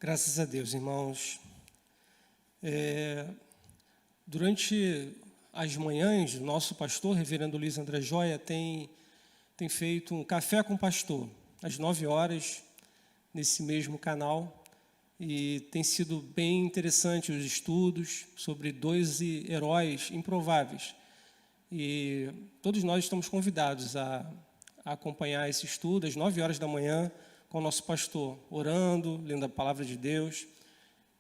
Graças a Deus, irmãos. Durante as manhãs, o nosso pastor, reverendo Luiz André Joia, tem feito um café com o pastor, às 9 horas, nesse mesmo canal. E tem sido bem interessante os estudos sobre 2 heróis improváveis. E todos nós estamos convidados a acompanhar esse estudo às 9 horas da manhã, com o nosso pastor, orando, lendo a palavra de Deus.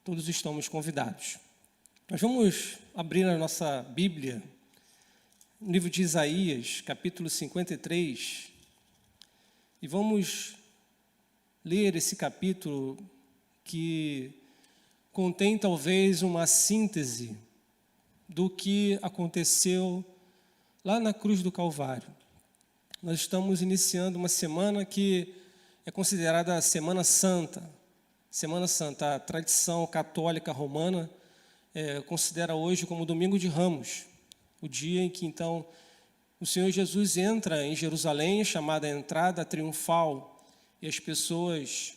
Todos estamos convidados. Nós vamos abrir a nossa Bíblia, no livro de Isaías, capítulo 53, e vamos ler esse capítulo que contém talvez uma síntese do que aconteceu lá na cruz do Calvário. Nós estamos iniciando uma semana que é considerada a Semana Santa. Semana Santa, a tradição católica romana considera hoje como Domingo de Ramos, o dia em que, então, o Senhor Jesus entra em Jerusalém, chamada Entrada Triunfal, e as pessoas,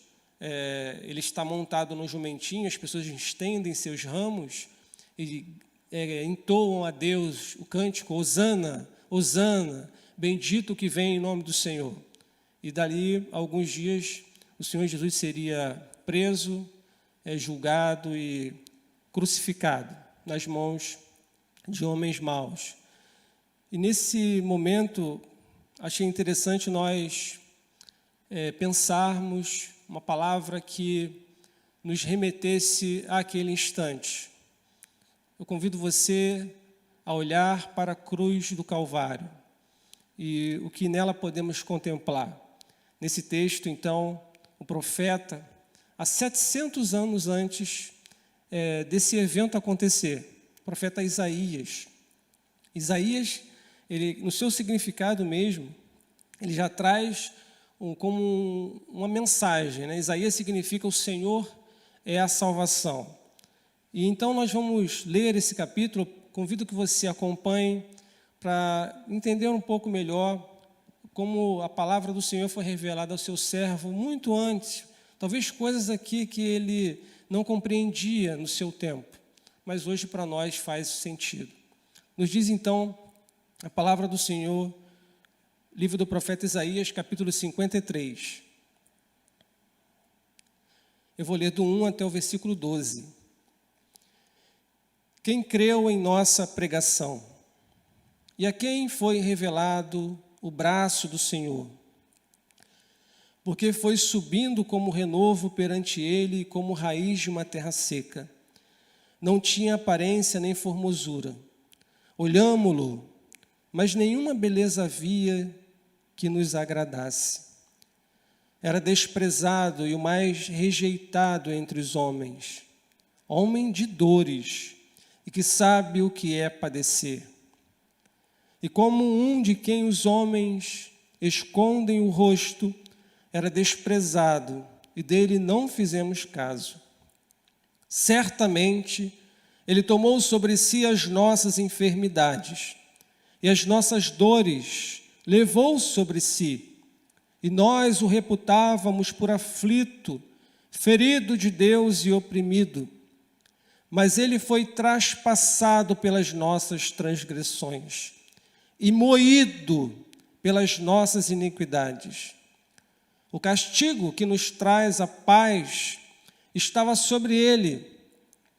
ele está montado no jumentinho, as pessoas estendem seus ramos e entoam a Deus o cântico, Hosana, Hosana, bendito que vem em nome do Senhor. E dali, a alguns dias, o Senhor Jesus seria preso, julgado e crucificado nas mãos de homens maus. E nesse momento, achei interessante nós pensarmos uma palavra que nos remetesse àquele instante. Eu convido você a olhar para a cruz do Calvário e o que nela podemos contemplar. Nesse texto, então, o profeta, há 700 anos antes desse evento acontecer, o profeta Isaías. Isaías, ele, no seu significado mesmo, ele já traz como uma mensagem, né? Isaías significa o Senhor é a salvação. E então nós vamos ler esse capítulo, convido que você acompanhe para entender um pouco melhor como a palavra do Senhor foi revelada ao seu servo muito antes, talvez coisas aqui que ele não compreendia no seu tempo, mas hoje para nós faz sentido. Nos diz então a palavra do Senhor, livro do profeta Isaías, capítulo 53. Eu vou ler do 1 até o versículo 12. Quem creu em nossa pregação? E a quem foi revelado o braço do Senhor? Porque foi subindo como renovo perante ele, como raiz de uma terra seca. Não tinha aparência nem formosura. Olhámo-lo, mas nenhuma beleza havia que nos agradasse. Era desprezado e o mais rejeitado entre os homens, homem de dores e que sabe o que é padecer. E como um de quem os homens escondem o rosto, era desprezado, e dele não fizemos caso. Certamente, ele tomou sobre si as nossas enfermidades, e as nossas dores levou sobre si, e nós o reputávamos por aflito, ferido de Deus e oprimido. Mas ele foi traspassado pelas nossas transgressões, e moído pelas nossas iniquidades. O castigo que nos traz a paz estava sobre ele,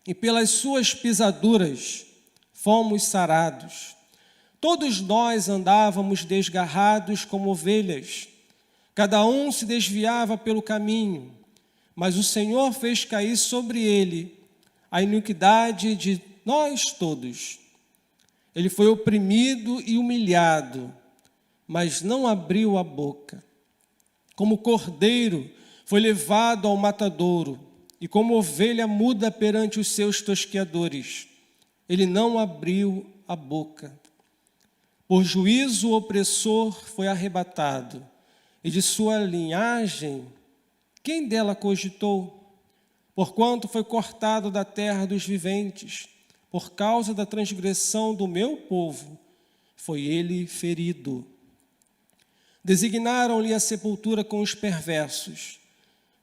e pelas suas pisaduras fomos sarados. Todos nós andávamos desgarrados como ovelhas, cada um se desviava pelo caminho, mas o Senhor fez cair sobre ele a iniquidade de nós todos. Ele foi oprimido e humilhado, mas não abriu a boca. Como cordeiro foi levado ao matadouro, e como ovelha muda perante os seus tosqueadores, ele não abriu a boca. Por juízo o opressor foi arrebatado, e de sua linhagem, quem dela cogitou? Porquanto foi cortado da terra dos viventes, por causa da transgressão do meu povo, foi ele ferido. Designaram-lhe a sepultura com os perversos,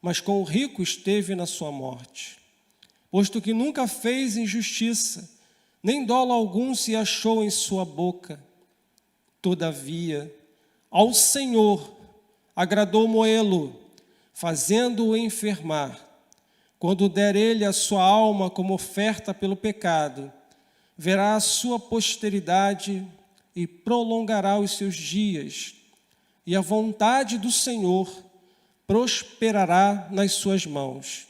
mas com o rico esteve na sua morte. Posto que nunca fez injustiça, nem dolo algum se achou em sua boca. Todavia, ao Senhor agradou moê-lo, fazendo-o enfermar. Quando der ele a sua alma como oferta pelo pecado, verá a sua posteridade e prolongará os seus dias, e a vontade do Senhor prosperará nas suas mãos.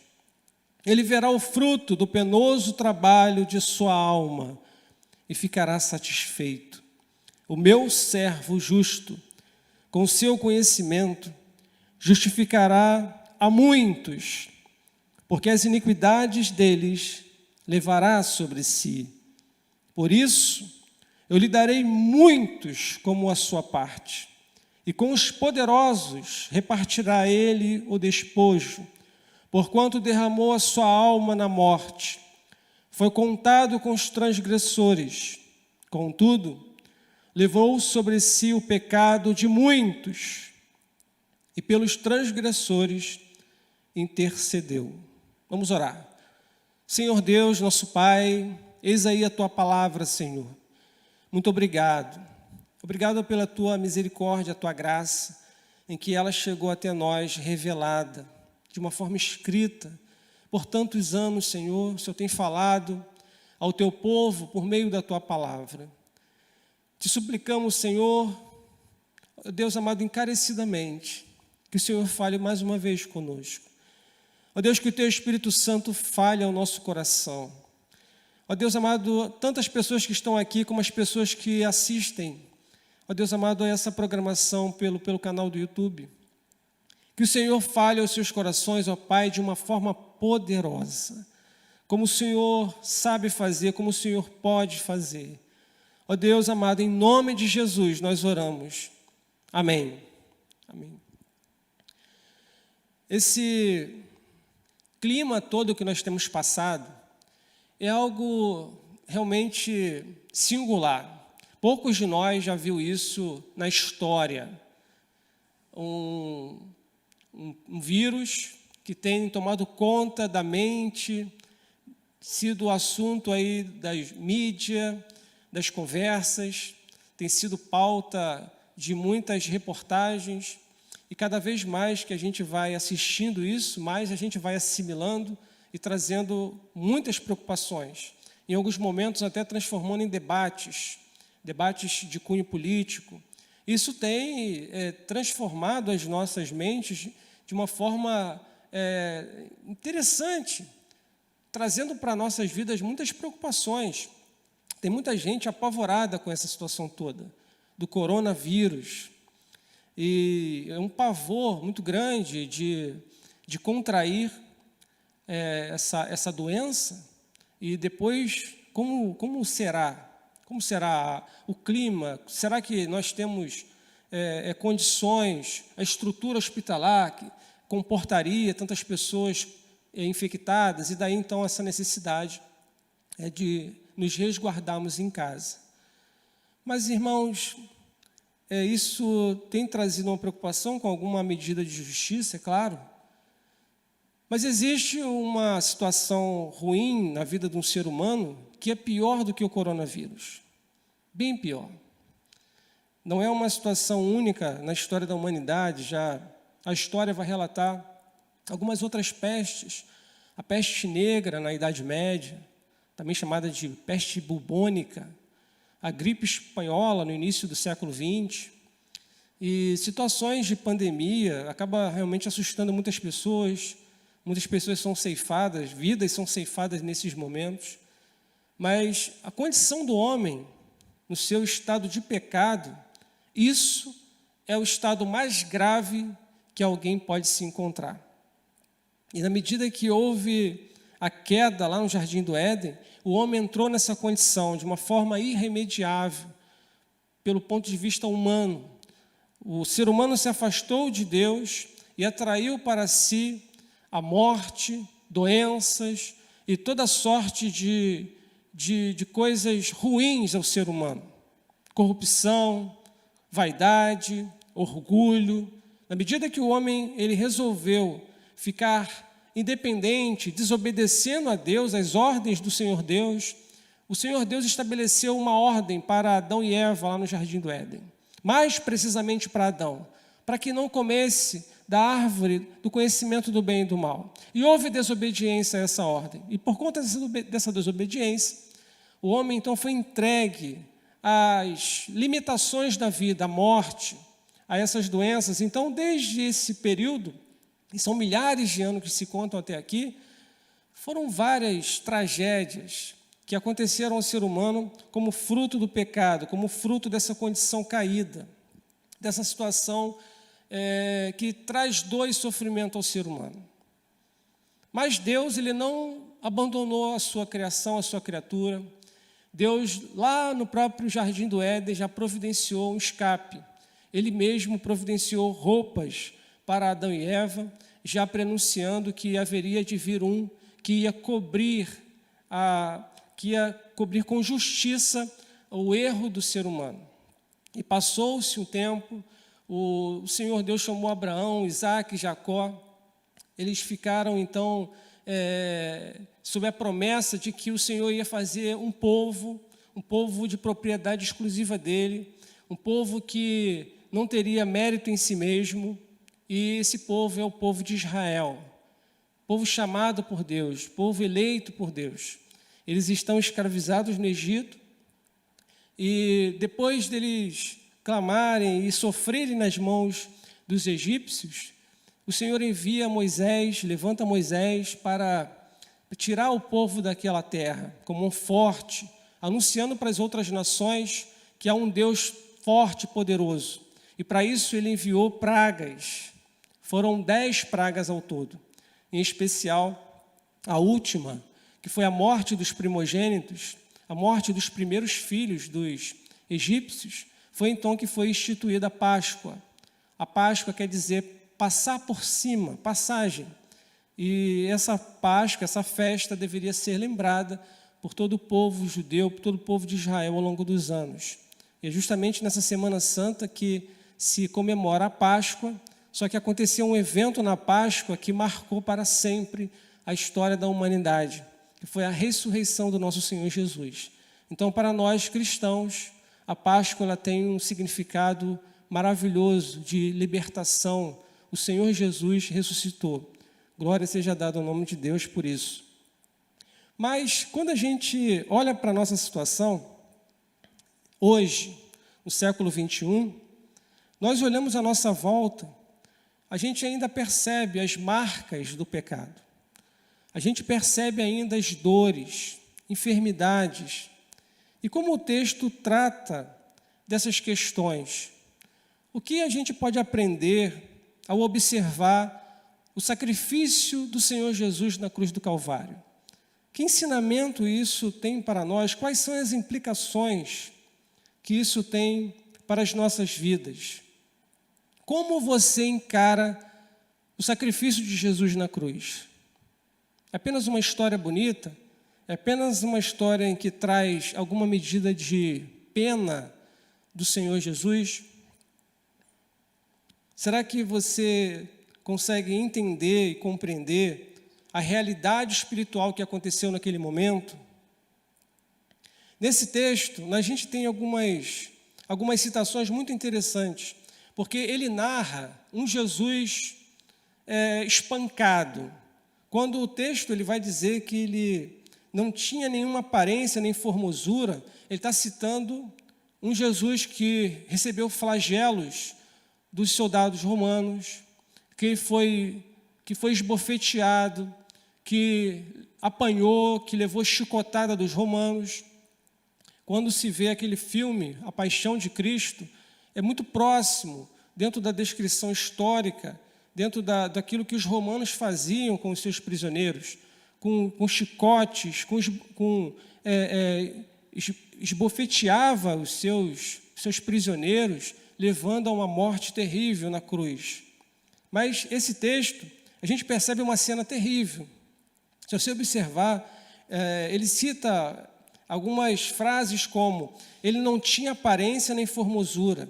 Ele verá o fruto do penoso trabalho de sua alma e ficará satisfeito. O meu servo justo, com seu conhecimento, justificará a muitos, porque as iniquidades deles levará sobre si. Por isso, eu lhe darei muitos como a sua parte, e com os poderosos repartirá ele o despojo, porquanto derramou a sua alma na morte. Foi contado com os transgressores, contudo, levou sobre si o pecado de muitos, e pelos transgressores intercedeu. Vamos orar. Senhor Deus, nosso Pai, eis aí a Tua palavra, Senhor. Muito obrigado. Obrigado pela Tua misericórdia, a Tua graça, em que ela chegou até nós revelada, de uma forma escrita. Por tantos anos, Senhor, o Senhor tem falado ao Teu povo por meio da Tua palavra. Te suplicamos, Senhor, Deus amado, encarecidamente, que o Senhor fale mais uma vez conosco. Ó Deus, que o Teu Espírito Santo fale ao nosso coração. Ó Deus amado, tantas pessoas que estão aqui, como as pessoas que assistem, ó Deus amado, a essa programação pelo canal do YouTube. Que o Senhor fale aos seus corações, ó Pai, de uma forma poderosa, como o Senhor sabe fazer, como o Senhor pode fazer. Ó Deus amado, em nome de Jesus nós oramos. Amém. Amém. Esse clima todo que nós temos passado é algo realmente singular. Poucos de nós já viu isso na história. Um vírus que tem tomado conta da mente, sido o assunto aí das mídias, das conversas, tem sido pauta de muitas reportagens, e cada vez mais que a gente vai assistindo isso, mais a gente vai assimilando e trazendo muitas preocupações, em alguns momentos até transformando em debates de cunho político. Isso tem transformado as nossas mentes de uma forma interessante, trazendo para nossas vidas muitas preocupações. Tem muita gente apavorada com essa situação toda, do coronavírus. E é um pavor muito grande de contrair essa doença. E depois, como será? Como será o clima? Será que nós temos condições, a estrutura hospitalar que comportaria tantas pessoas infectadas? E daí, então, essa necessidade de nos resguardarmos em casa. Mas, irmãos, isso tem trazido uma preocupação com alguma medida de justiça, é claro. Mas existe uma situação ruim na vida de um ser humano que é pior do que o coronavírus. Bem pior. Não é uma situação única na história da humanidade, já a história vai relatar algumas outras pestes. A peste negra na Idade Média, também chamada de peste bubônica, a gripe espanhola no início do século XX, e situações de pandemia acaba realmente assustando muitas pessoas são ceifadas, vidas são ceifadas nesses momentos, mas a condição do homem, no seu estado de pecado, isso é o estado mais grave que alguém pode se encontrar. E na medida que houve a queda lá no Jardim do Éden, o homem entrou nessa condição de uma forma irremediável, pelo ponto de vista humano. O ser humano se afastou de Deus e atraiu para si a morte, doenças e toda sorte de coisas ruins ao ser humano. Corrupção, vaidade, orgulho. Na medida que o homem ele resolveu ficar independente, desobedecendo a Deus, as ordens do Senhor Deus, o Senhor Deus estabeleceu uma ordem para Adão e Eva lá no Jardim do Éden. Mais precisamente para Adão, para que não comesse da árvore do conhecimento do bem e do mal. E houve desobediência a essa ordem. E por conta dessa desobediência, o homem então foi entregue às limitações da vida, à morte, a essas doenças. Então, desde esse período, e são milhares de anos que se contam até aqui, foram várias tragédias que aconteceram ao ser humano como fruto do pecado, como fruto dessa condição caída, dessa situação que traz dor e sofrimento ao ser humano. Mas Deus, Ele não abandonou a sua criação, a sua criatura. Deus, lá no próprio Jardim do Éden, já providenciou um escape. Ele mesmo providenciou roupas para Adão e Eva, já prenunciando que haveria de vir um que ia cobrir com justiça o erro do ser humano. E passou-se um tempo, o Senhor Deus chamou Abraão, Isaque e Jacó. Eles ficaram, então, sob a promessa de que o Senhor ia fazer um povo de propriedade exclusiva dele, um povo que não teria mérito em si mesmo, e esse povo é o povo de Israel, povo chamado por Deus, povo eleito por Deus. Eles estão escravizados no Egito, e depois deles clamarem e sofrerem nas mãos dos egípcios, o Senhor envia Moisés, levanta Moisés para tirar o povo daquela terra, como um forte, anunciando para as outras nações que há um Deus forte e poderoso. E para isso ele enviou pragas. Foram 10 pragas ao todo. Em especial, a última, que foi a morte dos primogênitos, a morte dos primeiros filhos dos egípcios, foi então que foi instituída a Páscoa. A Páscoa quer dizer passar por cima, passagem. E essa Páscoa, essa festa, deveria ser lembrada por todo o povo judeu, por todo o povo de Israel ao longo dos anos. E é justamente nessa Semana Santa que se comemora a Páscoa, só que aconteceu um evento na Páscoa que marcou para sempre a história da humanidade, que foi a ressurreição do nosso Senhor Jesus. Então, para nós cristãos, a Páscoa ela tem um significado maravilhoso de libertação. O Senhor Jesus ressuscitou. Glória seja dada ao nome de Deus por isso. Mas, quando a gente olha para a nossa situação, hoje, no século 21, nós olhamos à nossa volta, a gente ainda percebe as marcas do pecado. A gente percebe ainda as dores, enfermidades. E como o texto trata dessas questões, o que a gente pode aprender ao observar o sacrifício do Senhor Jesus na cruz do Calvário? Que ensinamento isso tem para nós? Quais são as implicações que isso tem para as nossas vidas? Como você encara o sacrifício de Jesus na cruz? É apenas uma história bonita? É apenas uma história em que traz alguma medida de pena do Senhor Jesus? Será que você consegue entender e compreender a realidade espiritual que aconteceu naquele momento? Nesse texto, a gente tem algumas citações muito interessantes, porque ele narra um Jesus espancado. Quando o texto ele vai dizer que ele não tinha nenhuma aparência nem formosura, ele está citando um Jesus que recebeu flagelos dos soldados romanos, que foi esbofeteado, que apanhou, que levou chicotada dos romanos. Quando se vê aquele filme, A Paixão de Cristo, é muito próximo, dentro da descrição histórica, dentro daquilo que os romanos faziam com os seus prisioneiros, com chicotes, esbofeteava os seus prisioneiros, levando a uma morte terrível na cruz. Mas esse texto, a gente percebe uma cena terrível. Se você observar, ele cita algumas frases como: ele não tinha aparência nem formosura,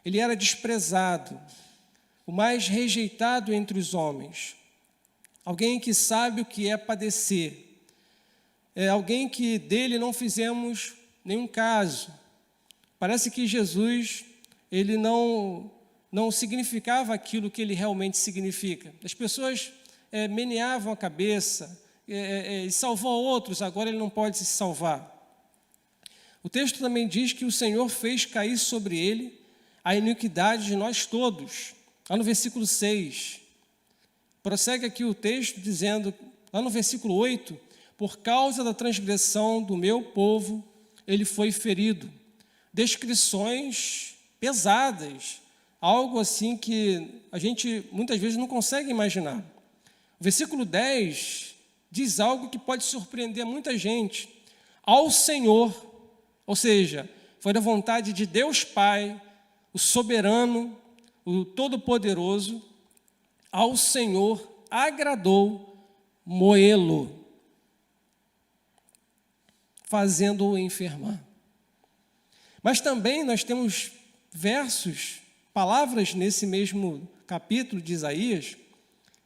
ele era desprezado, o mais rejeitado entre os homens. alguém que sabe o que é padecer, é alguém que dele não fizemos nenhum caso. Parece que Jesus, ele não significava aquilo que ele realmente significa. As pessoas meneavam a cabeça, e salvou outros, agora ele não pode se salvar. O texto também diz que o Senhor fez cair sobre ele a iniquidade de nós todos. Lá no versículo 6, prossegue aqui o texto dizendo, lá no versículo 8, por causa da transgressão do meu povo, ele foi ferido. Descrições pesadas, algo assim que a gente muitas vezes não consegue imaginar. O versículo 10 diz algo que pode surpreender muita gente. Ao Senhor, ou seja, foi da vontade de Deus Pai, o soberano, o todo-poderoso, ao Senhor agradou moê-lo, fazendo-o enfermar. Mas também nós temos versos, palavras nesse mesmo capítulo de Isaías,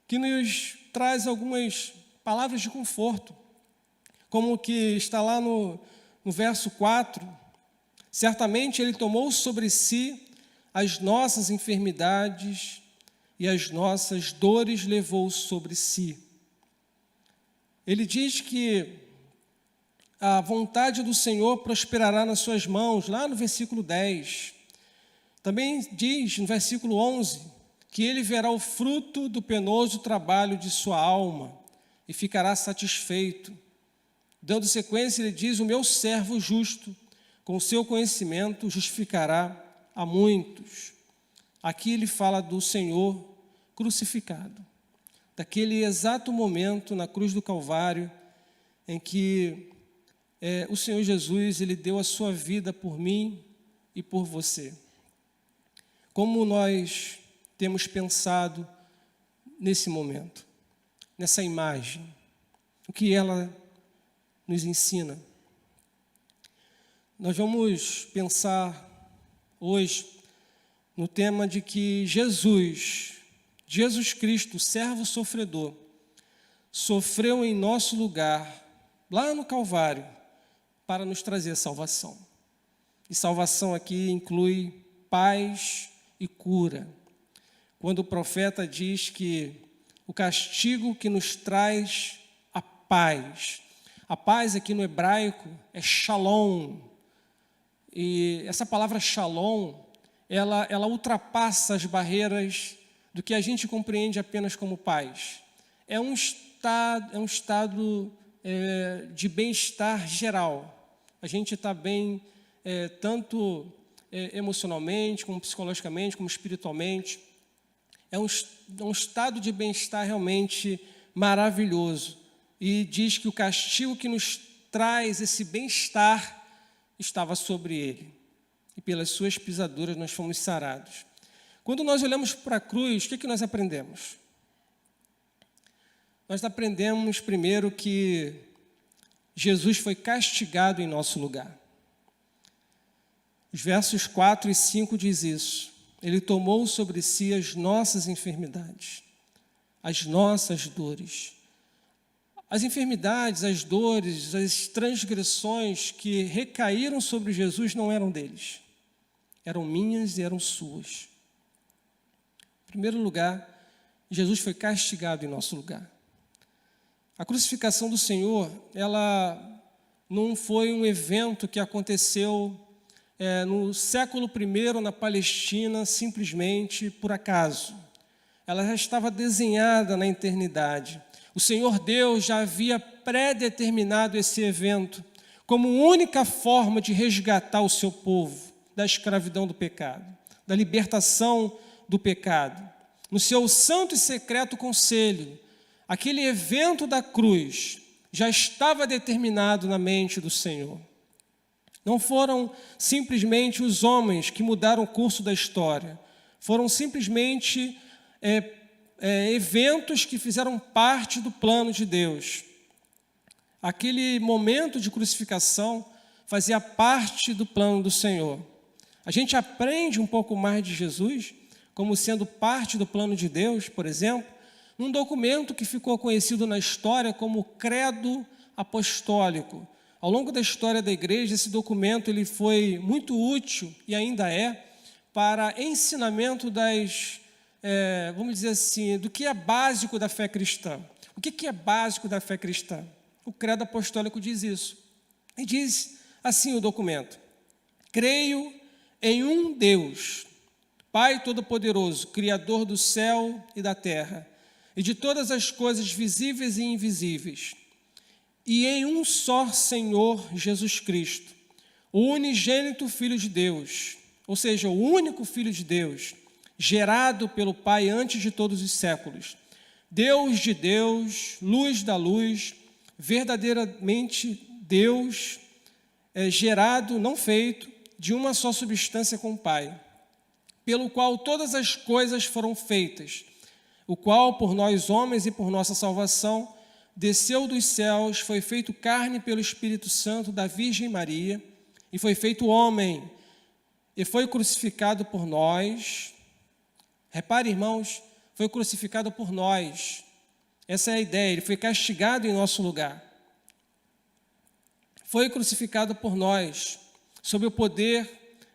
que nos traz algumas palavras de conforto, como o que está lá no verso 4, certamente ele tomou sobre si as nossas enfermidades e as nossas dores levou sobre si. Ele diz que a vontade do Senhor prosperará nas suas mãos, lá no versículo 10. Também diz no versículo 11, que ele verá o fruto do penoso trabalho de sua alma e ficará satisfeito. Dando sequência, ele diz, o meu servo justo, com seu conhecimento, justificará a muitos. Aqui ele fala do Senhor crucificado, daquele exato momento na cruz do Calvário, em que o Senhor Jesus, ele deu a sua vida por mim e por você. Como nós temos pensado nesse momento, nessa imagem, o que ela nos ensina? Nós vamos pensar hoje no tema de que Jesus Cristo, servo sofredor, sofreu em nosso lugar, lá no Calvário, para nos trazer salvação. E salvação aqui inclui paz e cura. Quando o profeta diz que o castigo que nos traz a paz aqui no hebraico é shalom. E essa palavra shalom, ela ultrapassa as barreiras do que a gente compreende apenas como paz. É um estado de bem-estar geral. A gente está bem tanto emocionalmente, como psicologicamente, como espiritualmente. É um estado de bem-estar realmente maravilhoso. E diz que o castigo que nos traz esse bem-estar estava sobre ele. E pelas suas pisaduras nós fomos sarados. Quando nós olhamos para a cruz, o que nós aprendemos? Nós aprendemos primeiro que Jesus foi castigado em nosso lugar. Os versos 4 e 5 diz isso. Ele tomou sobre si as nossas enfermidades, as nossas dores. As enfermidades, as dores, as transgressões que recaíram sobre Jesus não eram deles. Eram minhas e eram suas. Em primeiro lugar, Jesus foi castigado em nosso lugar. A crucificação do Senhor, ela não foi um evento que aconteceu no século I na Palestina simplesmente por acaso. Ela já estava desenhada na eternidade. O Senhor Deus já havia pré-determinado esse evento como única forma de resgatar o seu povo da escravidão do pecado, da libertação do pecado. No seu santo e secreto conselho, aquele evento da cruz já estava determinado na mente do Senhor. Não foram simplesmente os homens que mudaram o curso da história, foram simplesmente eventos que fizeram parte do plano de Deus. Aquele momento de crucificação fazia parte do plano do Senhor. A gente aprende um pouco mais de Jesus, como sendo parte do plano de Deus, por exemplo, num documento que ficou conhecido na história como Credo Apostólico. Ao longo da história da igreja, esse documento ele foi muito útil, e ainda é, para ensinamento vamos dizer assim, do que é básico da fé cristã. O que é básico da fé cristã? O Credo Apostólico diz isso. E diz assim o documento: creio em um Deus, Pai Todo-Poderoso, Criador do céu e da terra, e de todas as coisas visíveis e invisíveis, e em um só Senhor Jesus Cristo, o unigênito Filho de Deus, ou seja, o único Filho de Deus, gerado pelo Pai antes de todos os séculos, Deus de Deus, luz da luz, verdadeiramente Deus, gerado, não feito, de uma só substância com o Pai, pelo qual todas as coisas foram feitas, o qual, por nós homens e por nossa salvação, desceu dos céus, foi feito carne pelo Espírito Santo da Virgem Maria, e foi feito homem, e foi crucificado por nós. Repare, irmãos, foi crucificado por nós. Essa é a ideia, ele foi castigado em nosso lugar. Foi crucificado por nós, sob o poder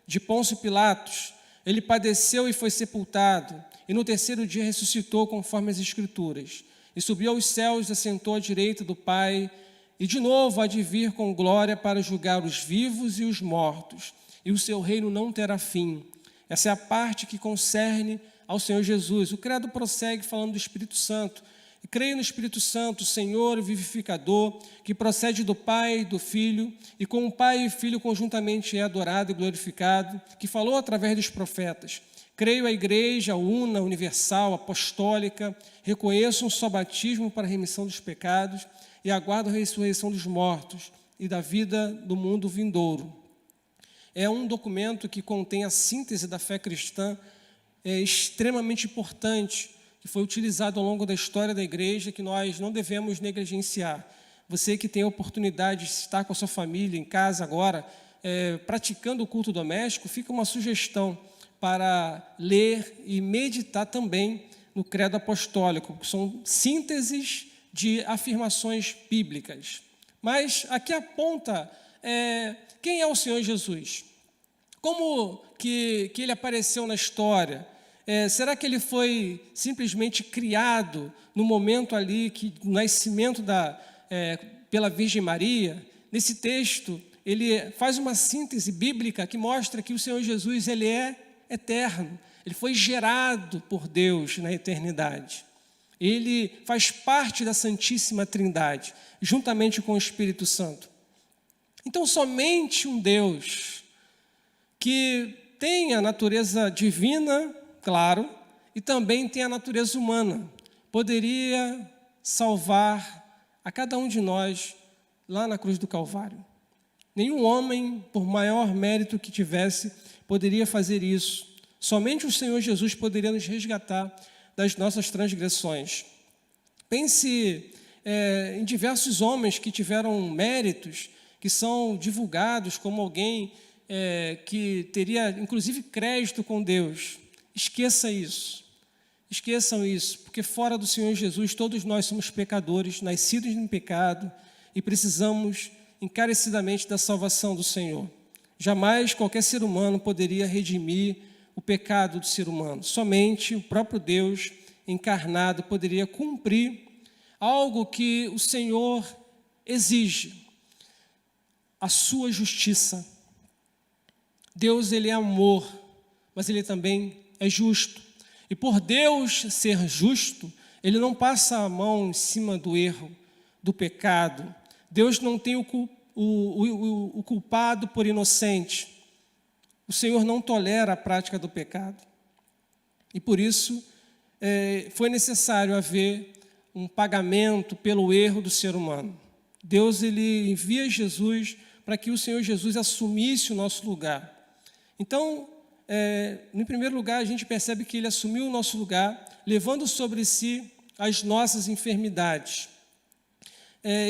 de Pôncio Pilatos. Ele padeceu e foi sepultado, e no terceiro dia ressuscitou conforme as Escrituras, e subiu aos céus e assentou à direita do Pai, e de novo há de vir com glória para julgar os vivos e os mortos, e o seu reino não terá fim. Essa é a parte que concerne ao Senhor Jesus. O credo prossegue falando do Espírito Santo. E creio no Espírito Santo, Senhor vivificador, que procede do Pai e do Filho, e com o Pai e o Filho conjuntamente é adorado e glorificado, que falou através dos profetas. Creio a Igreja una, universal, apostólica, reconheço um só batismo para a remissão dos pecados e aguardo a ressurreição dos mortos e da vida do mundo vindouro. É um documento que contém a síntese da fé cristã, extremamente importante, que foi utilizado ao longo da história da igreja, que nós não devemos negligenciar. Você que tem a oportunidade de estar com a sua família em casa agora, praticando o culto doméstico, fica uma sugestão para ler e meditar também no Credo Apostólico, que são sínteses de afirmações bíblicas. Mas aqui aponta quem é o Senhor Jesus. Como que ele apareceu na história? Será que ele foi simplesmente criado no momento ali, do nascimento pela Virgem Maria? Nesse texto, ele faz uma síntese bíblica que mostra que o Senhor Jesus ele é eterno. Ele foi gerado por Deus na eternidade. Ele faz parte da Santíssima Trindade, juntamente com o Espírito Santo. Então, somente um Deus que tem a natureza divina, claro, e também tem a natureza humana, poderia salvar a cada um de nós lá na cruz do Calvário. Nenhum homem, por maior mérito que tivesse, poderia fazer isso. Somente o Senhor Jesus poderia nos resgatar das nossas transgressões. Pense em diversos homens que tiveram méritos, que são divulgados como alguém que teria, inclusive, crédito com Deus. Esqueçam isso, porque fora do Senhor Jesus, todos nós somos pecadores, nascidos em pecado, e precisamos encarecidamente da salvação do Senhor. Jamais qualquer ser humano poderia redimir o pecado do ser humano. Somente o próprio Deus encarnado poderia cumprir algo que o Senhor exige, a sua justiça. Deus, ele é amor, mas ele também é justo. E por Deus ser justo, ele não passa a mão em cima do erro, do pecado. Deus não tem o culpado por inocente. O Senhor não tolera a prática do pecado. E por isso foi necessário haver um pagamento pelo erro do ser humano. Deus ele envia Jesus para que o Senhor Jesus assumisse o nosso lugar. Então, em primeiro lugar, a gente percebe que ele assumiu o nosso lugar, levando sobre si as nossas enfermidades.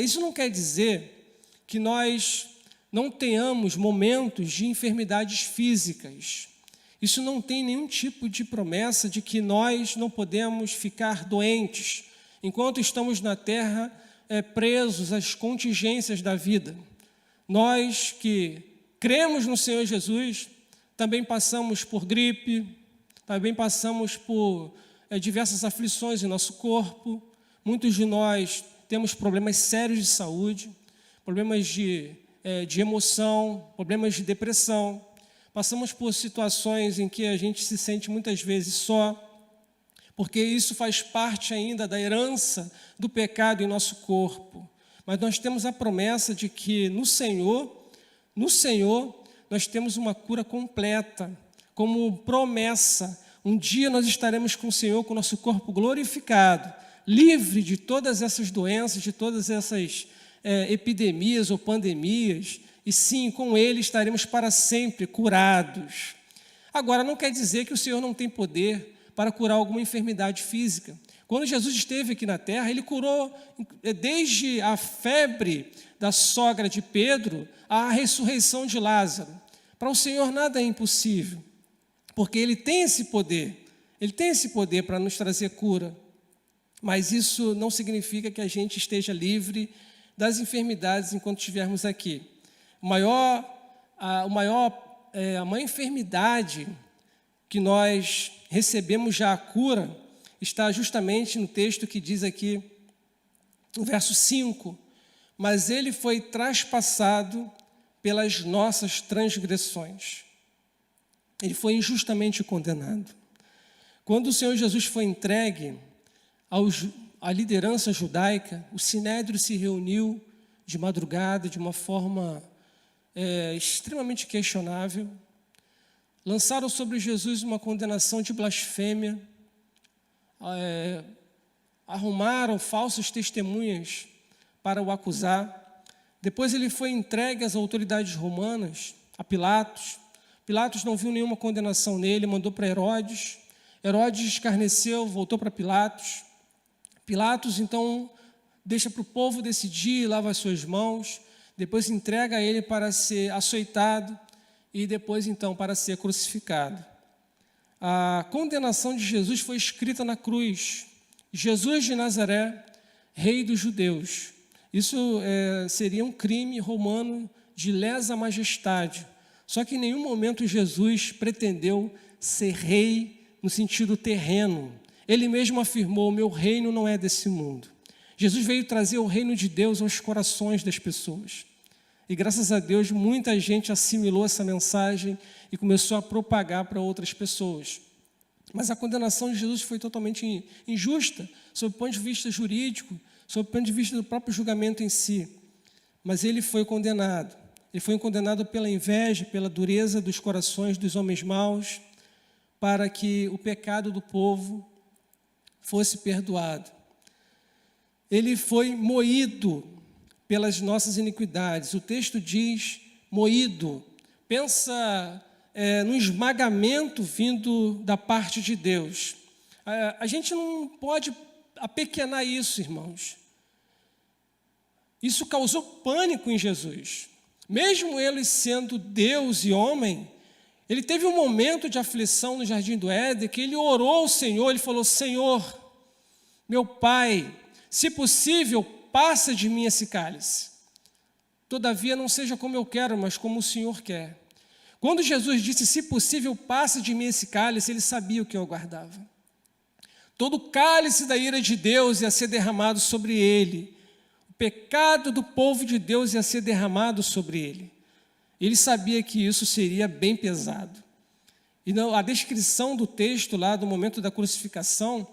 Isso não quer dizer que nós não tenhamos momentos de enfermidades físicas. Isso não tem nenhum tipo de promessa de que nós não podemos ficar doentes enquanto estamos na terra presos às contingências da vida. Nós que cremos no Senhor Jesus, também passamos por gripe, também passamos por diversas aflições em nosso corpo. Muitos de nós temos problemas sérios de saúde, problemas de emoção, problemas de depressão. Passamos por situações em que a gente se sente muitas vezes só, porque isso faz parte ainda da herança do pecado em nosso corpo. Mas nós temos a promessa de que no Senhor, nós temos uma cura completa, como promessa. Um dia nós estaremos com o Senhor, com o nosso corpo glorificado, livre de todas essas doenças, de todas essas epidemias ou pandemias, e sim, com Ele estaremos para sempre curados. Agora, não quer dizer que o Senhor não tem poder para curar alguma enfermidade física. Quando Jesus esteve aqui na terra, Ele curou desde a febre da sogra de Pedro à ressurreição de Lázaro. Para o Senhor nada é impossível, porque Ele tem esse poder. Ele tem esse poder para nos trazer cura. Mas isso não significa que a gente esteja livre das enfermidades enquanto estivermos aqui. A maior enfermidade que nós recebemos já a cura está justamente no texto que diz aqui, no verso 5, mas ele foi traspassado pelas nossas transgressões. Ele foi injustamente condenado. Quando o Senhor Jesus foi entregue à liderança judaica, o sinédrio se reuniu de madrugada, de uma forma extremamente questionável. Lançaram sobre Jesus uma condenação de blasfêmia, arrumaram falsas testemunhas para o acusar. Depois ele foi entregue às autoridades romanas, a Pilatos. Pilatos não viu nenhuma condenação nele, mandou para Herodes. Herodes escarneceu, voltou para Pilatos. Pilatos, então, deixa para o povo decidir, lava as suas mãos, depois entrega ele para ser açoitado e depois, então, para ser crucificado. A condenação de Jesus foi escrita na cruz. Jesus de Nazaré, rei dos judeus. Isso seria um crime romano de lesa majestade. Só que em nenhum momento Jesus pretendeu ser rei no sentido terreno. Ele mesmo afirmou: meu reino não é desse mundo. Jesus veio trazer o reino de Deus aos corações das pessoas. E graças a Deus, muita gente assimilou essa mensagem e começou a propagar para outras pessoas. Mas a condenação de Jesus foi totalmente injusta, sob o ponto de vista jurídico, sob o ponto de vista do próprio julgamento em si. Mas ele foi condenado. Ele foi condenado pela inveja, pela dureza dos corações dos homens maus, para que o pecado do povo fosse perdoado. Ele foi moído pelas nossas iniquidades. O texto diz moído. Pensa no esmagamento vindo da parte de Deus. A gente não pode apequenar isso, irmãos. Isso causou pânico em Jesus. Mesmo ele sendo Deus e homem, ele teve um momento de aflição no Jardim do Éden, que ele orou ao Senhor, ele falou: Senhor, meu Pai, se possível, passa de mim esse cálice. Todavia, não seja como eu quero, mas como o Senhor quer. Quando Jesus disse: se possível, passa de mim esse cálice, ele sabia o que eu aguardava. Todo o cálice da ira de Deus ia ser derramado sobre ele. O pecado do povo de Deus ia ser derramado sobre ele. Ele sabia que isso seria bem pesado. E a descrição do texto lá, do momento da crucificação,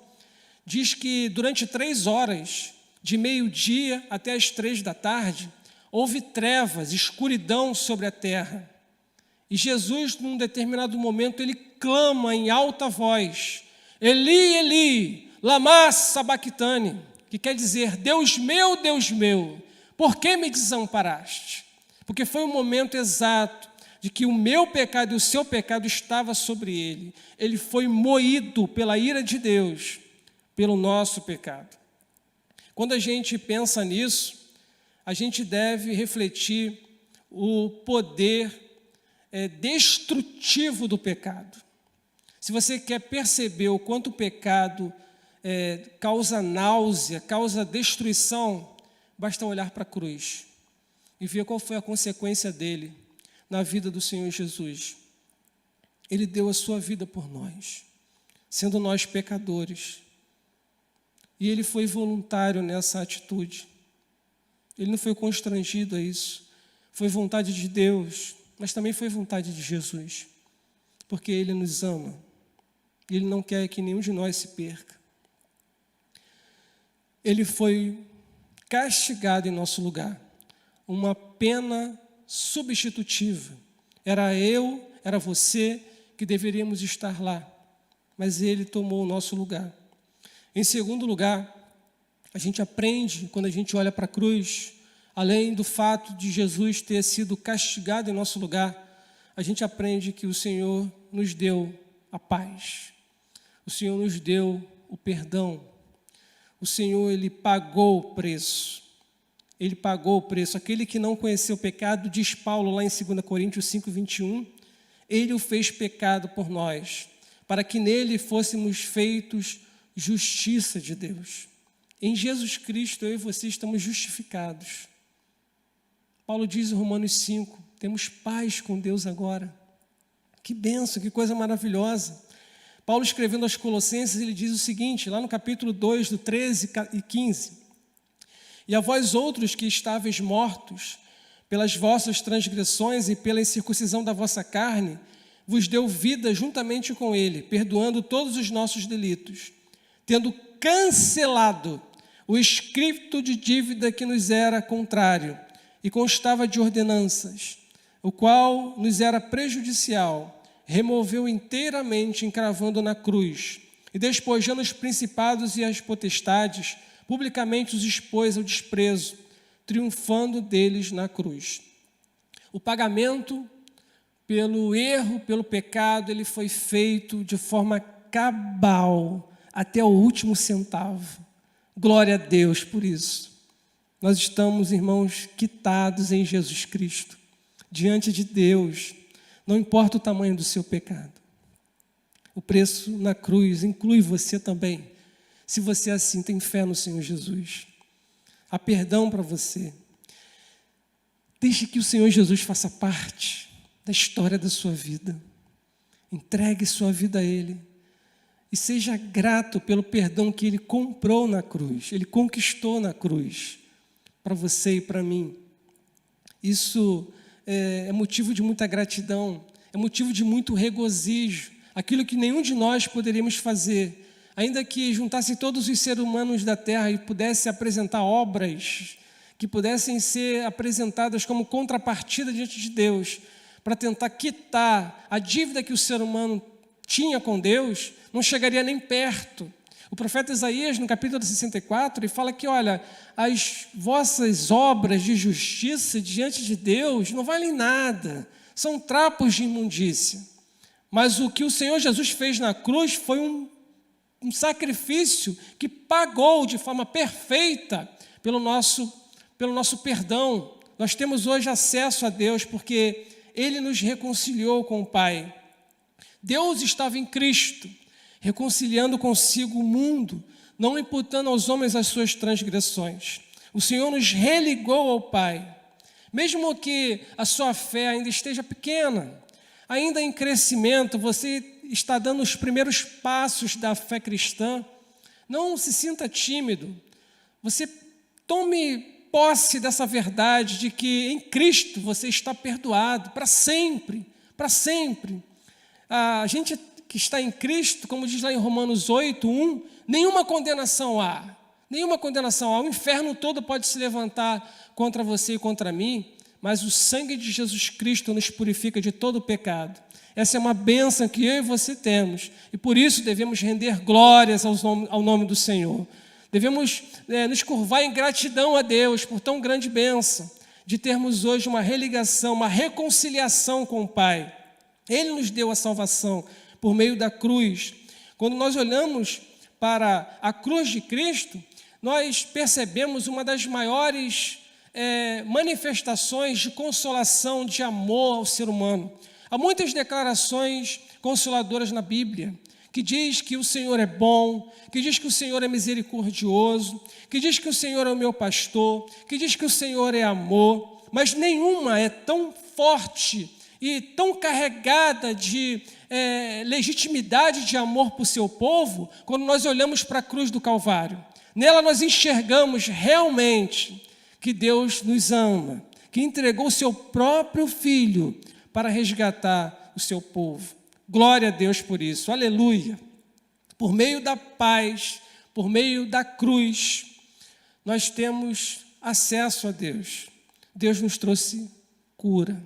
diz que durante 3 horas, de meio-dia até as 3 da tarde, houve trevas, escuridão sobre a terra. E Jesus, num determinado momento, ele clama em alta voz: Eli, Eli, lama sabachthani, que quer dizer: Deus meu, por que me desamparaste? Porque foi o momento exato de que o meu pecado e o seu pecado estava sobre ele. Ele foi moído pela ira de Deus, pelo nosso pecado. Quando a gente pensa nisso, a gente deve refletir o poder destrutivo do pecado. Se você quer perceber o quanto o pecado causa náusea, causa destruição, basta olhar para a cruz e ver qual foi a consequência dele na vida do Senhor Jesus. Ele deu a sua vida por nós, sendo nós pecadores. E ele foi voluntário nessa atitude. Ele não foi constrangido a isso. Foi vontade de Deus, mas também foi vontade de Jesus. Porque ele nos ama. E ele não quer que nenhum de nós se perca. Ele foi castigado em nosso lugar. Uma pena substitutiva. Era eu, era você que deveríamos estar lá. Mas ele tomou o nosso lugar. Em segundo lugar, a gente aprende, quando a gente olha para a cruz, além do fato de Jesus ter sido castigado em nosso lugar, a gente aprende que o Senhor nos deu a paz. O Senhor nos deu o perdão. O Senhor, Ele pagou o preço. Ele pagou o preço. Aquele que não conheceu o pecado, diz Paulo lá em 2 Coríntios 5, 21, Ele o fez pecado por nós, para que nele fôssemos feitos justiça de Deus. Em Jesus Cristo, eu e você estamos justificados. Paulo diz em Romanos 5, temos paz com Deus agora. Que bênção, que coisa maravilhosa. Paulo, escrevendo aos Colossenses, ele diz o seguinte, lá no capítulo 2, do 13 e 15. E a vós outros que estáveis mortos, pelas vossas transgressões e pela incircuncisão da vossa carne, vos deu vida juntamente com ele, perdoando todos os nossos delitos, tendo cancelado o escrito de dívida que nos era contrário e constava de ordenanças, o qual nos era prejudicial, removeu inteiramente, encravando na cruz, e despojando os principados e as potestades, publicamente os expôs ao desprezo, triunfando deles na cruz. O pagamento pelo erro, pelo pecado, ele foi feito de forma cabal, até o último centavo. Glória a Deus por isso. Nós estamos, irmãos, quitados em Jesus Cristo, diante de Deus, não importa o tamanho do seu pecado. O preço na cruz inclui você também, se você assim tem fé no Senhor Jesus. Há perdão para você. Deixe que o Senhor Jesus faça parte da história da sua vida. Entregue sua vida a Ele. E seja grato pelo perdão que Ele comprou na cruz, Ele conquistou na cruz, para você e para mim. Isso é motivo de muita gratidão, é motivo de muito regozijo, aquilo que nenhum de nós poderíamos fazer, ainda que juntasse todos os seres humanos da terra e pudesse apresentar obras que pudessem ser apresentadas como contrapartida diante de Deus, para tentar quitar a dívida que o ser humano tinha com Deus, não chegaria nem perto. O profeta Isaías, no capítulo 64, ele fala que, olha, as vossas obras de justiça diante de Deus não valem nada, são trapos de imundícia. Mas o que o Senhor Jesus fez na cruz foi um sacrifício que pagou de forma perfeita pelo nosso perdão. Nós temos hoje acesso a Deus porque Ele nos reconciliou com o Pai. Deus estava em Cristo, reconciliando consigo o mundo, não imputando aos homens as suas transgressões. O Senhor nos religou ao Pai. Mesmo que a sua fé ainda esteja pequena, ainda em crescimento, você está dando os primeiros passos da fé cristã, não se sinta tímido. Você tome posse dessa verdade de que em Cristo você está perdoado para sempre, para sempre. A gente que está em Cristo, como diz lá em Romanos 8, 1, nenhuma condenação há. Nenhuma condenação há. O inferno todo pode se levantar contra você e contra mim, mas o sangue de Jesus Cristo nos purifica de todo o pecado. Essa é uma bênção que eu e você temos, e por isso devemos render glórias ao nome do Senhor. Devemos nos curvar em gratidão a Deus por tão grande bênção, de termos hoje uma religação, uma reconciliação com o Pai. Ele nos deu a salvação por meio da cruz. Quando nós olhamos para a cruz de Cristo, nós percebemos uma das maiores manifestações de consolação, de amor ao ser humano. Há muitas declarações consoladoras na Bíblia, que diz que o Senhor é bom, que diz que o Senhor é misericordioso, que diz que o Senhor é o meu pastor, que diz que o Senhor é amor, mas nenhuma é tão forte e tão carregada de legitimidade de amor por seu povo, quando nós olhamos para a cruz do Calvário. Nela nós enxergamos realmente que Deus nos ama, que entregou o seu próprio Filho para resgatar o seu povo. Glória a Deus por isso, aleluia. Por meio da paz, por meio da cruz, nós temos acesso a Deus. Deus nos trouxe cura.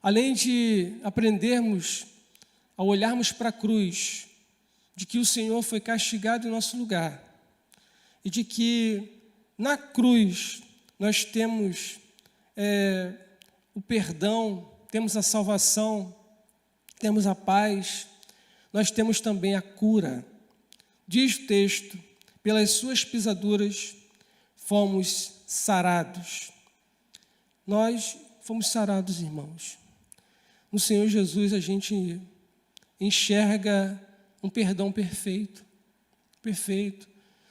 Além de aprendermos, ao olharmos para a cruz, de que o Senhor foi castigado em nosso lugar, e de que na cruz nós temos o perdão, temos a salvação, temos a paz, nós temos também a cura. Diz o texto, pelas suas pisaduras fomos sarados. Nós fomos sarados, irmãos. No Senhor Jesus a gente enxerga um perdão perfeito, perfeito.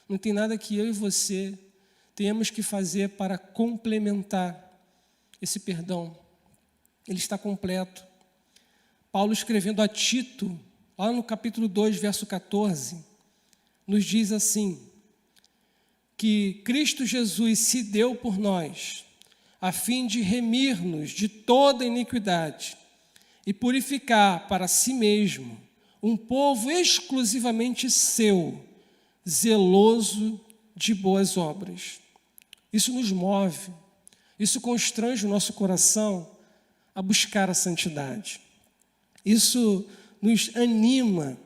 Não tem nada que eu e você tenhamos que fazer para complementar esse perdão. Ele está completo. Paulo, escrevendo a Tito, lá no capítulo 2, verso 14, nos diz assim, que Cristo Jesus se deu por nós, a fim de remir-nos de toda iniquidade e purificar para si mesmo um povo exclusivamente seu, zeloso de boas obras. Isso nos move, isso constrange o nosso coração a buscar a santidade. Isso nos anima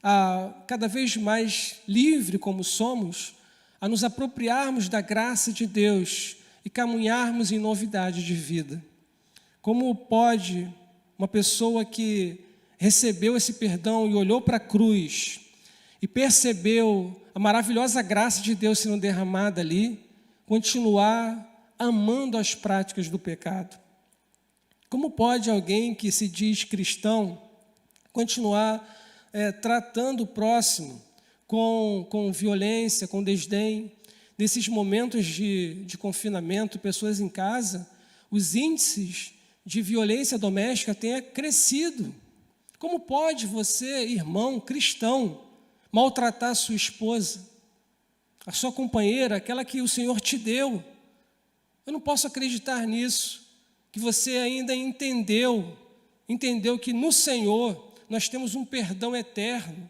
a, cada vez mais livre como somos, a nos apropriarmos da graça de Deus e caminharmos em novidade de vida. Como pode uma pessoa que recebeu esse perdão e olhou para a cruz e percebeu a maravilhosa graça de Deus sendo derramada ali, continuar amando as práticas do pecado? Como pode alguém que se diz cristão continuar tratando o próximo com violência, com desdém? Nesses momentos de confinamento, pessoas em casa, os índices de violência doméstica têm crescido. Como pode você, irmão cristão, maltratar a sua esposa, a sua companheira, aquela que o Senhor te deu? Eu não posso acreditar nisso, que você ainda entendeu que no Senhor nós temos um perdão eterno,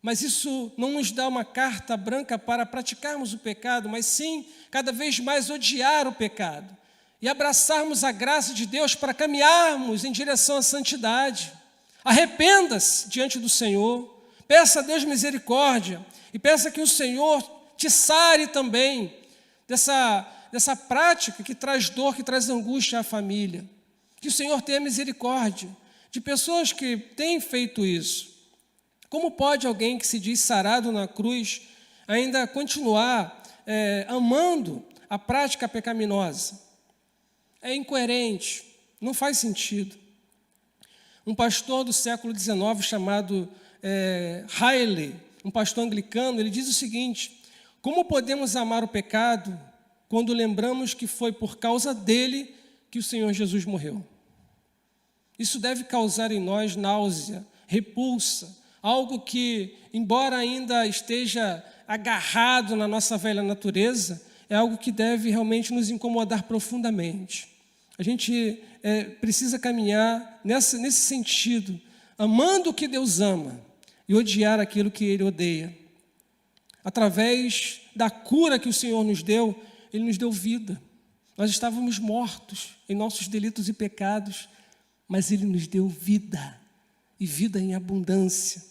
mas isso não nos dá uma carta branca para praticarmos o pecado, mas sim, cada vez mais odiar o pecado e abraçarmos a graça de Deus para caminharmos em direção à santidade. Arrependa-se diante do Senhor, peça a Deus misericórdia e peça que o Senhor te sare também dessa prática que traz dor, que traz angústia à família. Que o Senhor tenha misericórdia de pessoas que têm feito isso. Como pode alguém que se diz sarado na cruz ainda continuar amando a prática pecaminosa? É incoerente, não faz sentido. Um pastor do século XIX chamado Riley, um pastor anglicano, ele diz o seguinte: como podemos amar o pecado quando lembramos que foi por causa dele que o Senhor Jesus morreu? Isso deve causar em nós náusea, repulsa, algo que, embora ainda esteja agarrado na nossa velha natureza, é algo que deve realmente nos incomodar profundamente. A gente precisa caminhar nesse sentido, amando o que Deus ama e odiar aquilo que Ele odeia. Através da cura que o Senhor nos deu, Ele nos deu vida. Nós estávamos mortos em nossos delitos e pecados, mas Ele nos deu vida, e vida em abundância.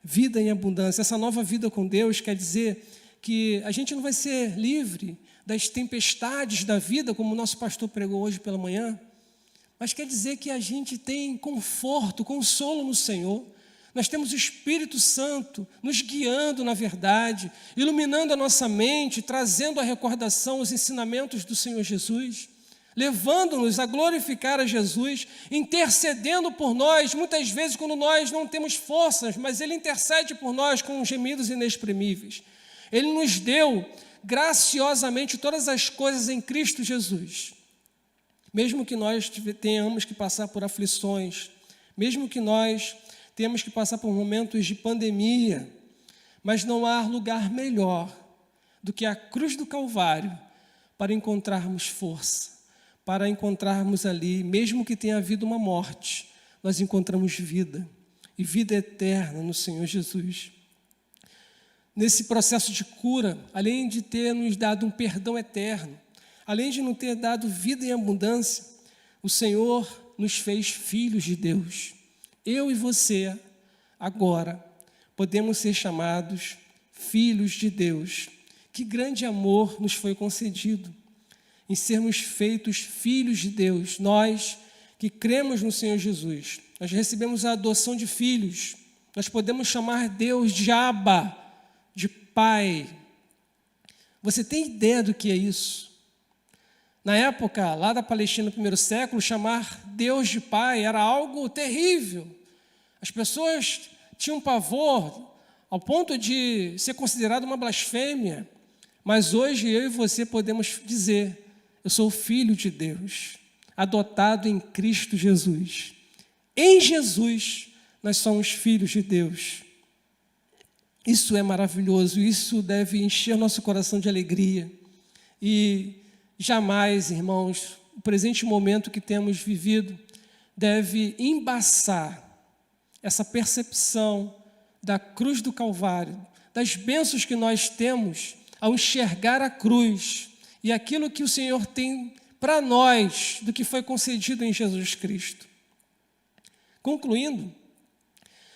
Vida em abundância. Essa nova vida com Deus quer dizer que a gente não vai ser livre das tempestades da vida, como o nosso pastor pregou hoje pela manhã, mas quer dizer que a gente tem conforto, consolo no Senhor. Nós temos o Espírito Santo nos guiando na verdade, iluminando a nossa mente, trazendo à recordação os ensinamentos do Senhor Jesus. levando-nos a glorificar a Jesus, intercedendo por nós, muitas vezes quando nós não temos forças, mas Ele intercede por nós com gemidos inexprimíveis. Ele nos deu graciosamente todas as coisas em Cristo Jesus. Mesmo que nós tenhamos que passar por aflições, mesmo que nós tenhamos que passar por momentos de pandemia, mas não há lugar melhor do que a cruz do Calvário para encontrarmos força, para encontrarmos ali, mesmo que tenha havido uma morte, nós encontramos vida, e vida eterna no Senhor Jesus. Nesse processo de cura, além de ter nos dado um perdão eterno, além de nos ter dado vida em abundância, o Senhor nos fez filhos de Deus. Eu e você, agora, podemos ser chamados filhos de Deus. Que grande amor nos foi concedido em sermos feitos filhos de Deus. Nós que cremos no Senhor Jesus, nós recebemos a adoção de filhos. Nós podemos chamar Deus de Abba, de Pai. Você tem ideia do que é isso? Na época, lá da Palestina, no primeiro século, chamar Deus de Pai era algo terrível. As pessoas tinham pavor ao ponto de ser considerado uma blasfêmia. Mas hoje eu e você podemos dizer: eu sou filho de Deus, adotado em Cristo Jesus. Em Jesus, nós somos filhos de Deus. Isso é maravilhoso, isso deve encher nosso coração de alegria. E jamais, irmãos, o presente momento que temos vivido deve embaçar essa percepção da cruz do Calvário, das bênçãos que nós temos ao enxergar a cruz e aquilo que o Senhor tem para nós do que foi concedido em Jesus Cristo. Concluindo,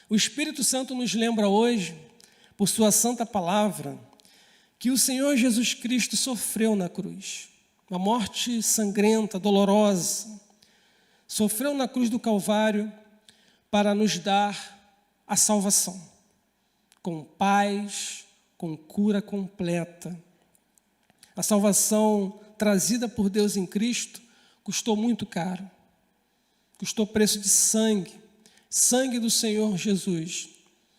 o Espírito Santo nos lembra hoje, por sua santa palavra, que o Senhor Jesus Cristo sofreu na cruz, uma morte sangrenta, dolorosa, sofreu na cruz do Calvário para nos dar a salvação, com paz, com cura completa. A salvação trazida por Deus em Cristo custou muito caro. Custou preço de sangue, sangue do Senhor Jesus.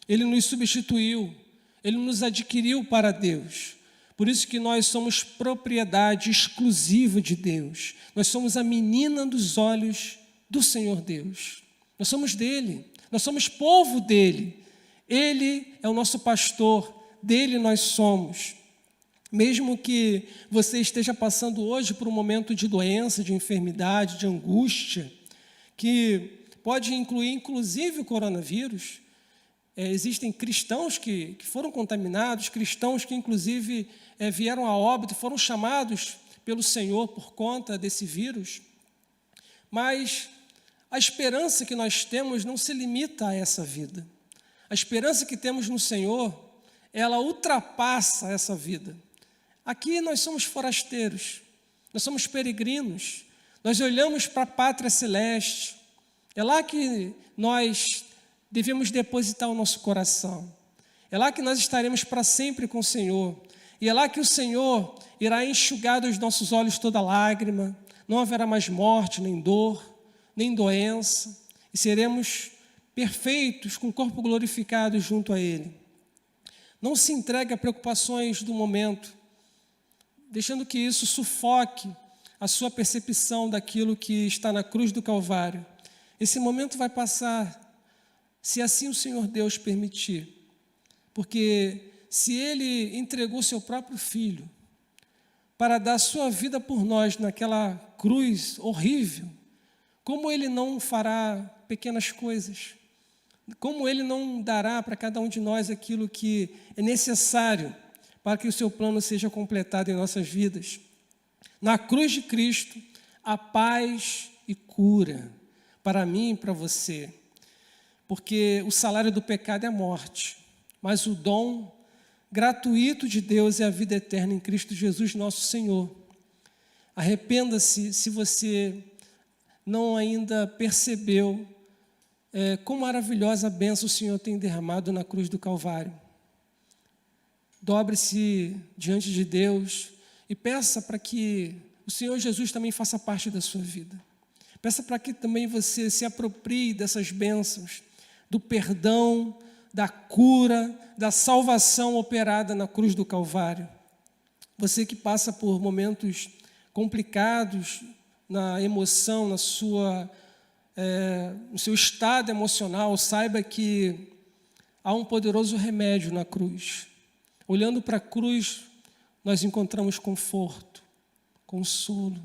Ele nos substituiu, Ele nos adquiriu para Deus. Por isso que nós somos propriedade exclusiva de Deus. Nós somos a menina dos olhos do Senhor Deus. Nós somos dele, nós somos povo dele. Ele é o nosso pastor, dele nós somos. Mesmo que você esteja passando hoje por um momento de doença, de enfermidade, de angústia, que pode incluir inclusive o coronavírus, existem cristãos que foram contaminados, cristãos que inclusive vieram a óbito, foram chamados pelo Senhor por conta desse vírus, mas a esperança que nós temos não se limita a essa vida. A esperança que temos no Senhor, ela ultrapassa essa vida. Aqui nós somos forasteiros, nós somos peregrinos, nós olhamos para a pátria celeste, é lá que nós devemos depositar o nosso coração, é lá que nós estaremos para sempre com o Senhor, e é lá que o Senhor irá enxugar dos nossos olhos toda lágrima, não haverá mais morte, nem dor, nem doença, e seremos perfeitos, com o corpo glorificado junto a Ele. Não se entregue a preocupações do momento, deixando que isso sufoque a sua percepção daquilo que está na cruz do Calvário. Esse momento vai passar, se assim o Senhor Deus permitir, porque se Ele entregou seu próprio Filho para dar sua vida por nós naquela cruz horrível, como Ele não fará pequenas coisas? Como Ele não dará para cada um de nós aquilo que é necessário para que o seu plano seja completado em nossas vidas? Na cruz de Cristo, há paz e cura para mim e para você, porque o salário do pecado é a morte, mas o dom gratuito de Deus é a vida eterna em Cristo Jesus, nosso Senhor. Arrependa-se se você não ainda percebeu quão maravilhosa a bênção o Senhor tem derramado na cruz do Calvário. Dobre-se diante de Deus e peça para que o Senhor Jesus também faça parte da sua vida. Peça para que também você se aproprie dessas bênçãos, do perdão, da cura, da salvação operada na cruz do Calvário. Você que passa por momentos complicados na emoção, no seu estado emocional, saiba que há um poderoso remédio na cruz. Olhando para a cruz, nós encontramos conforto, consolo.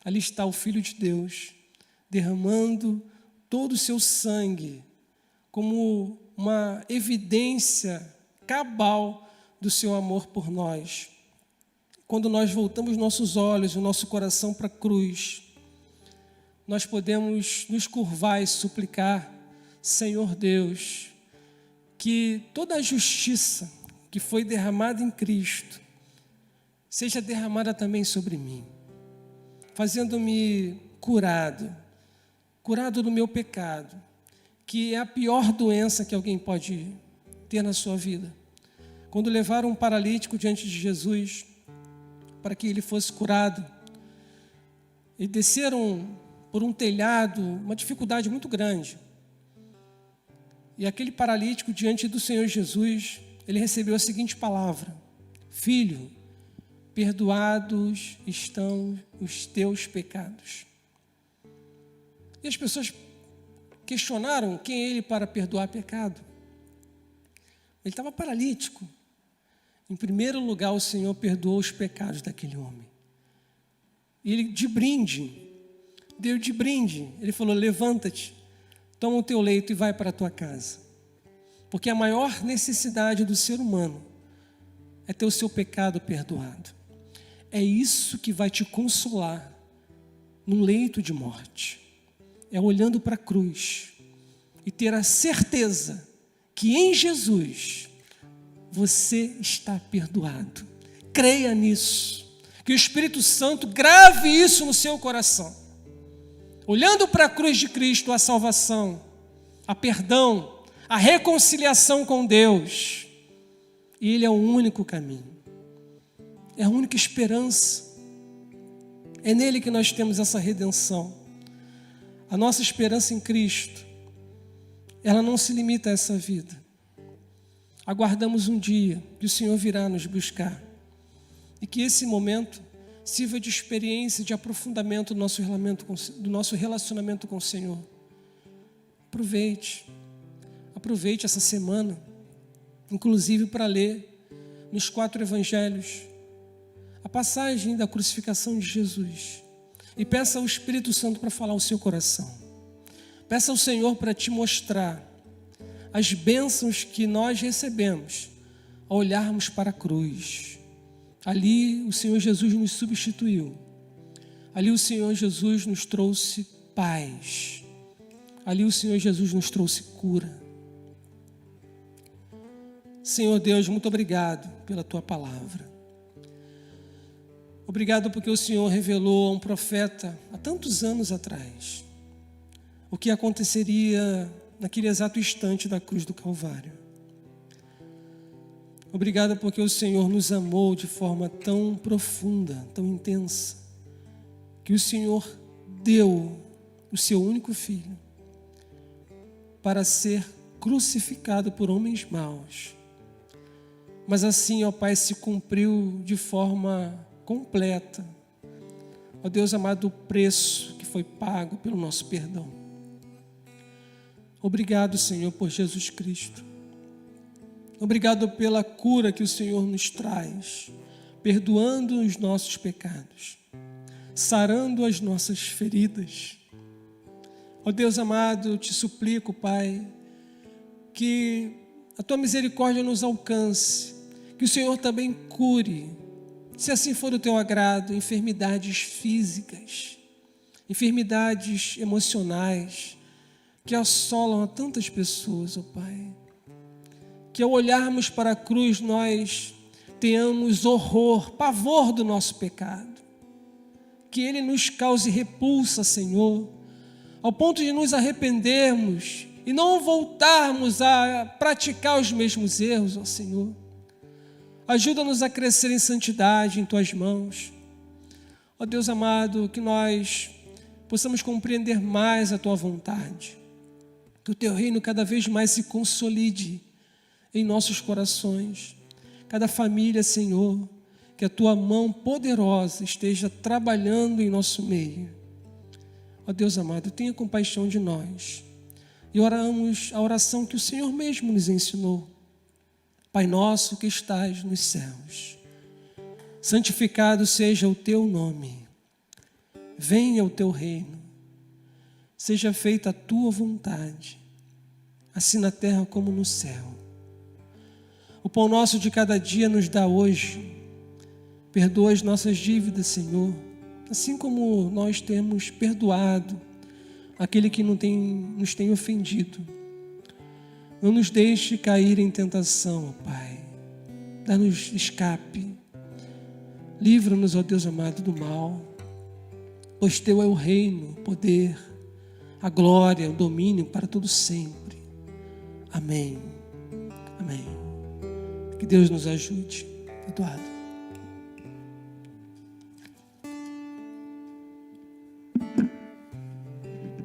Ali está o Filho de Deus, derramando todo o seu sangue, como uma evidência cabal do seu amor por nós. Quando nós voltamos nossos olhos, o nosso coração para a cruz, nós podemos nos curvar e suplicar: Senhor Deus, que toda a justiça que foi derramada em Cristo seja derramada também sobre mim, fazendo-me curado do meu pecado, que é a pior doença que alguém pode ter na sua vida. Quando levaram um paralítico diante de Jesus, para que ele fosse curado, e desceram por um telhado, uma dificuldade muito grande. E aquele paralítico, diante do Senhor Jesus, ele recebeu a seguinte palavra: Filho, perdoados estão os teus pecados. E as pessoas questionaram quem é ele para perdoar pecado. Ele estava paralítico. Em primeiro lugar, o Senhor perdoou os pecados daquele homem. E ele, de brinde, deu de brinde. Ele falou: levanta-te, toma o teu leito e vai para a tua casa. Porque a maior necessidade do ser humano é ter o seu pecado perdoado. É isso que vai te consolar num leito de morte. É olhando para a cruz e ter a certeza que em Jesus você está perdoado. Creia nisso. Que o Espírito Santo grave isso no seu coração. Olhando para a cruz de Cristo, a salvação, a perdão, a reconciliação com Deus. E Ele é o único caminho. É a única esperança. É nele que nós temos essa redenção. A nossa esperança em Cristo, ela não se limita a essa vida. Aguardamos um dia que o Senhor virá nos buscar. E que esse momento sirva de experiência, de aprofundamento do nosso relacionamento com o Senhor. Aproveite essa semana, inclusive para ler nos 4 evangelhos a passagem da crucificação de Jesus. E peça ao Espírito Santo para falar ao seu coração. Peça ao Senhor para te mostrar as bênçãos que nós recebemos ao olharmos para a cruz. Ali o Senhor Jesus nos substituiu. Ali o Senhor Jesus nos trouxe paz. Ali o Senhor Jesus nos trouxe cura. Senhor Deus, muito obrigado pela Tua palavra. Obrigado porque o Senhor revelou a um profeta há tantos anos atrás o que aconteceria naquele exato instante da cruz do Calvário. Obrigado porque o Senhor nos amou de forma tão profunda, tão intensa, que o Senhor deu o seu único filho para ser crucificado por homens maus. Mas assim, ó Pai, se cumpriu de forma completa, ó Deus amado, o preço que foi pago pelo nosso perdão. Obrigado, Senhor, por Jesus Cristo. Obrigado pela cura que o Senhor nos traz, perdoando os nossos pecados, sarando as nossas feridas. Ó Deus amado, eu te suplico, Pai, que a Tua misericórdia nos alcance, que o Senhor também cure, se assim for do Teu agrado, enfermidades físicas, enfermidades emocionais, que assolam a tantas pessoas, ó Pai. Que ao olharmos para a cruz, nós tenhamos horror, pavor do nosso pecado. Que ele nos cause repulsa, Senhor, ao ponto de nos arrependermos e não voltarmos a praticar os mesmos erros, ó Senhor. Ajuda-nos a crescer em santidade em Tuas mãos. Ó Deus amado, que nós possamos compreender mais a Tua vontade, que o Teu reino cada vez mais se consolide em nossos corações. Cada família, Senhor, que a Tua mão poderosa esteja trabalhando em nosso meio. Ó Deus amado, tenha compaixão de nós. E oramos a oração que o Senhor mesmo nos ensinou. Pai nosso que estás nos céus, santificado seja o Teu nome. Venha o Teu reino. Seja feita a Tua vontade, assim na terra como no céu. O pão nosso de cada dia nos dá hoje. Perdoa as nossas dívidas, Senhor, assim como nós temos perdoado aquele que nos tem ofendido. Não nos deixe cair em tentação, ó Pai. Dá-nos escape. Livra-nos, ó Deus amado, do mal. Pois Teu é o reino, o poder, a glória, o domínio para todo sempre. Amém. Amém. Que Deus nos ajude. Eduardo.